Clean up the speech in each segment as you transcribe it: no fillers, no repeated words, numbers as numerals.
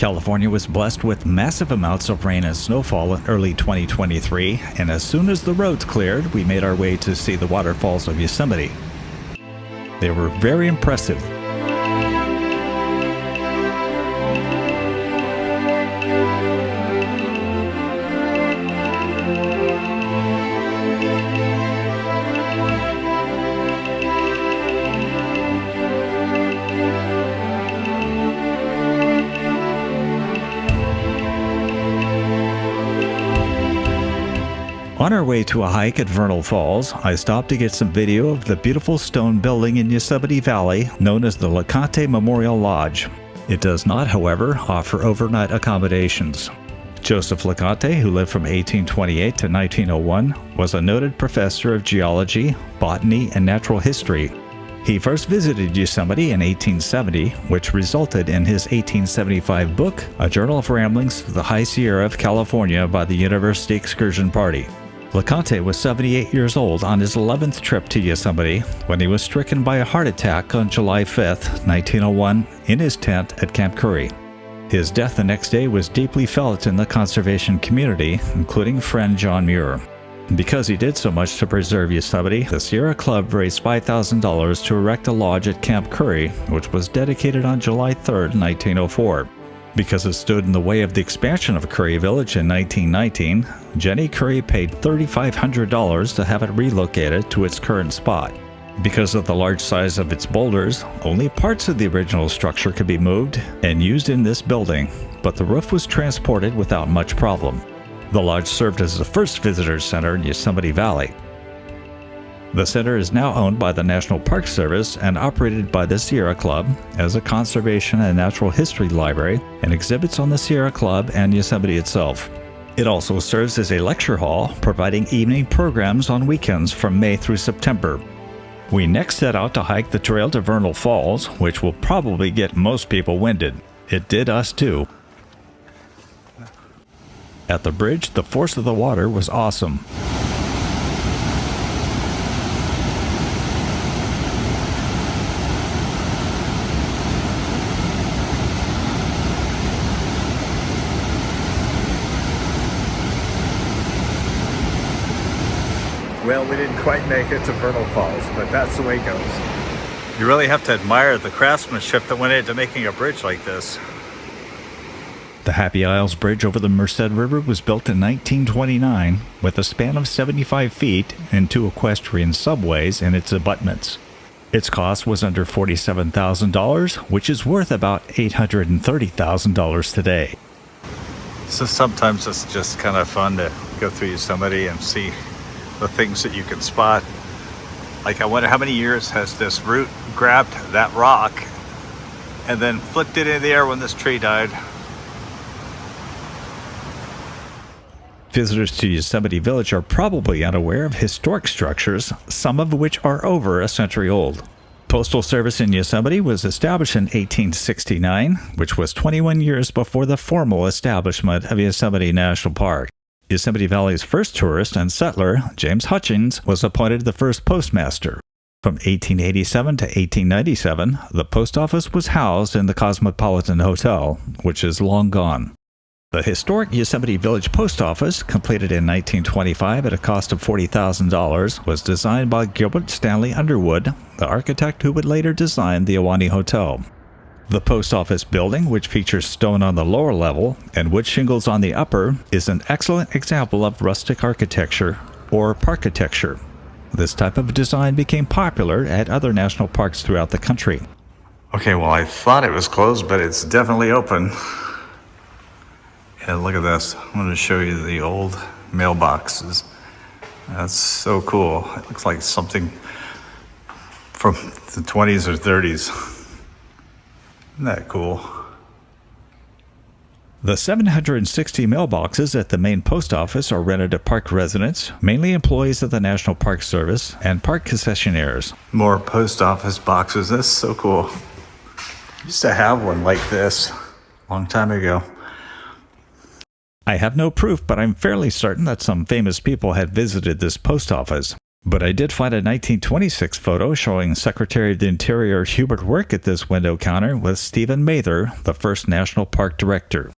California was blessed with massive amounts of rain and snowfall in early 2023, and as soon as the roads cleared, we made our way to see the waterfalls of Yosemite. They were very impressive. On our way to a hike at Vernal Falls, I stopped to get some video of the beautiful stone building in Yosemite Valley known as the LeConte Memorial Lodge. It does not, however, offer overnight accommodations. Joseph LeConte, who lived from 1828 to 1901, was a noted professor of geology, botany, and natural history. He first visited Yosemite in 1870, which resulted in his 1875 book, A Journal of Ramblings Through the High Sierra of California by the University Excursion Party. LeConte was 78 years old on his 11th trip to Yosemite when he was stricken by a heart attack on July 5, 1901, in his tent at Camp Curry. His death the next day was deeply felt in the conservation community, including friend John Muir. Because he did so much to preserve Yosemite, the Sierra Club raised $5,000 to erect a lodge at Camp Curry, which was dedicated on July 3, 1904. Because it stood in the way of the expansion of Curry Village in 1919, Jenny Curry paid $3,500 to have it relocated to its current spot. Because of the large size of its boulders, only parts of the original structure could be moved and used in this building, but the roof was transported without much problem. The lodge served as the first visitor center in Yosemite Valley. The center is now owned by the National Park Service and operated by the Sierra Club as a conservation and natural history library and exhibits on the Sierra Club and Yosemite itself. It also serves as a lecture hall, providing evening programs on weekends from May through September. We next set out to hike the trail to Vernal Falls, which will probably get most people winded. It did us too. At the bridge, the force of the water was awesome. Well, we didn't quite make it to Vernal Falls, but that's the way it goes. You really have to admire the craftsmanship that went into making a bridge like this. The Happy Isles Bridge over the Merced River was built in 1929 with a span of 75 feet and 2 equestrian subways in its abutments. Its cost was under $47,000, which is worth about $830,000 today. So sometimes it's just kind of fun to go through Yosemite and see the things that you can spot. Like, I wonder how many years has this root grabbed that rock and then flicked it in the air when this tree died. Visitors to Yosemite Village are probably unaware of historic structures, some of which are over a century old. Postal Service in Yosemite was established in 1869, which was 21 years before the formal establishment of Yosemite National Park. Yosemite Valley's first tourist and settler, James Hutchins, was appointed the first postmaster. From 1887 to 1897, the post office was housed in the Cosmopolitan Hotel, which is long gone. The historic Yosemite Village Post Office, completed in 1925 at a cost of $40,000, was designed by Gilbert Stanley Underwood, the architect who would later design the Ahwahnee Hotel. The post office building, which features stone on the lower level and wood shingles on the upper, is an excellent example of rustic architecture, or parkitecture. This type of design became popular at other national parks throughout the country. Okay, well, I thought it was closed, but it's definitely open. And look at this. I'm going to show you the old mailboxes. That's so cool. It looks like something from the 20s or 30s. Isn't that cool? The 760 mailboxes at the main post office are rented to park residents, mainly employees of the National Park Service, and park concessionaires. More post office boxes. That's so cool. I used to have one like this a long time ago. I have no proof, but I'm fairly certain that some famous people had visited this post office. But I did find a 1926 photo showing Secretary of the Interior Hubert work at this window counter with Stephen Mather, the first National Park director.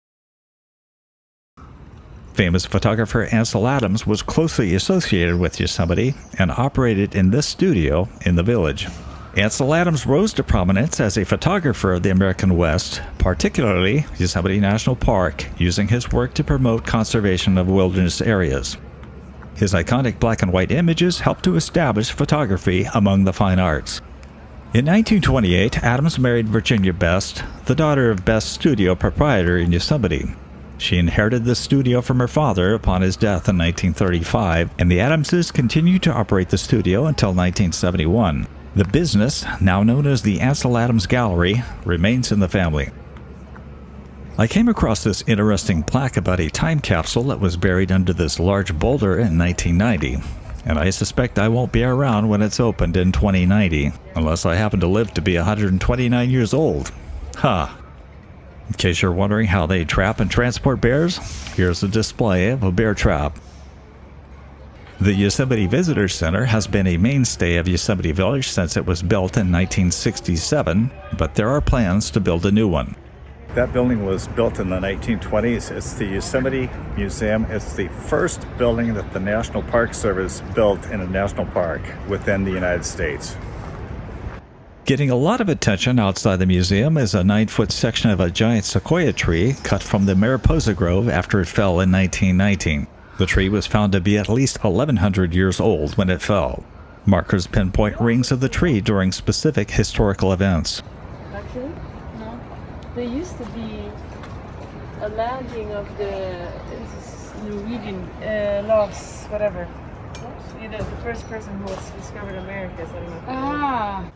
Famous photographer Ansel Adams was closely associated with Yosemite and operated in this studio in the village. Ansel Adams rose to prominence as a photographer of the American West, particularly Yosemite National Park, using his work to promote conservation of wilderness areas. His iconic black and white images helped to establish photography among the fine arts. In 1928, Adams married Virginia Best, the daughter of Best's studio proprietor in Yosemite. She inherited the studio from her father upon his death in 1935, and the Adamses continued to operate the studio until 1971. The business, now known as the Ansel Adams Gallery, remains in the family. I came across this interesting plaque about a time capsule that was buried under this large boulder in 1990, and I suspect I won't be around when it's opened in 2090, unless I happen to live to be 129 years old. In case you're wondering how they trap and transport bears, here's a display of a bear trap. The Yosemite Visitor Center has been a mainstay of Yosemite Village since it was built in 1967, but there are plans to build a new one. That building was built in the 1920s. It's the Yosemite Museum. It's the first building that the National Park Service built in a national park within the United States. Getting a lot of attention outside the museum is a 9-foot section of a giant sequoia tree cut from the Mariposa Grove after it fell in 1919. The tree was found to be at least 1,100 years old when it fell. Markers pinpoint rings of the tree during specific historical events. Actually, no. There used to be a landing of the Norwegian logs, whatever. The first person who was discovered America.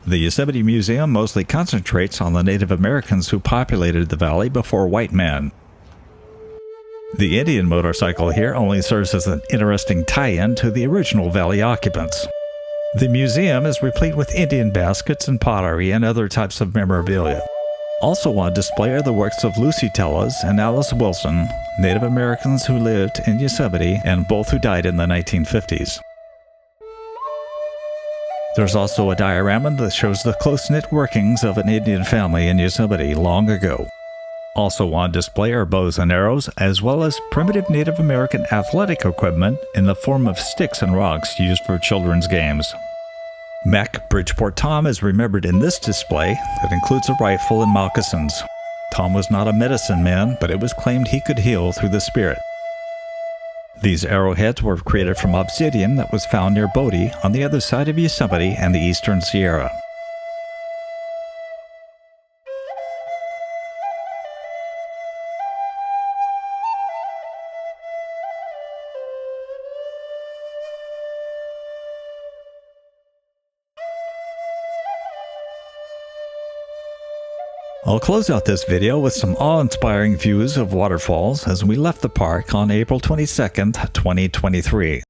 The Yosemite Museum mostly concentrates on the Native Americans who populated the valley before white men. The Indian motorcycle here only serves as an interesting tie-in to the original valley occupants. The museum is replete with Indian baskets and pottery and other types of memorabilia. Also on display are the works of Lucy Tellas and Alice Wilson, Native Americans who lived in Yosemite and both who died in the 1950s. There's also a diorama that shows the close-knit workings of an Indian family in Yosemite long ago. Also on display are bows and arrows, as well as primitive Native American athletic equipment in the form of sticks and rocks used for children's games. Mac Bridgeport Tom is remembered in this display that includes a rifle and moccasins. Tom was not a medicine man, but it was claimed he could heal through the spirit. These arrowheads were created from obsidian that was found near Bodie on the other side of Yosemite and the Eastern Sierra. I'll close out this video with some awe-inspiring views of waterfalls as we left the park on April 22nd, 2023.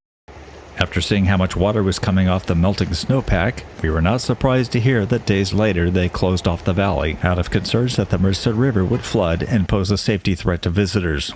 After seeing how much water was coming off the melting snowpack, we were not surprised to hear that days later they closed off the valley out of concerns that the Merced River would flood and pose a safety threat to visitors.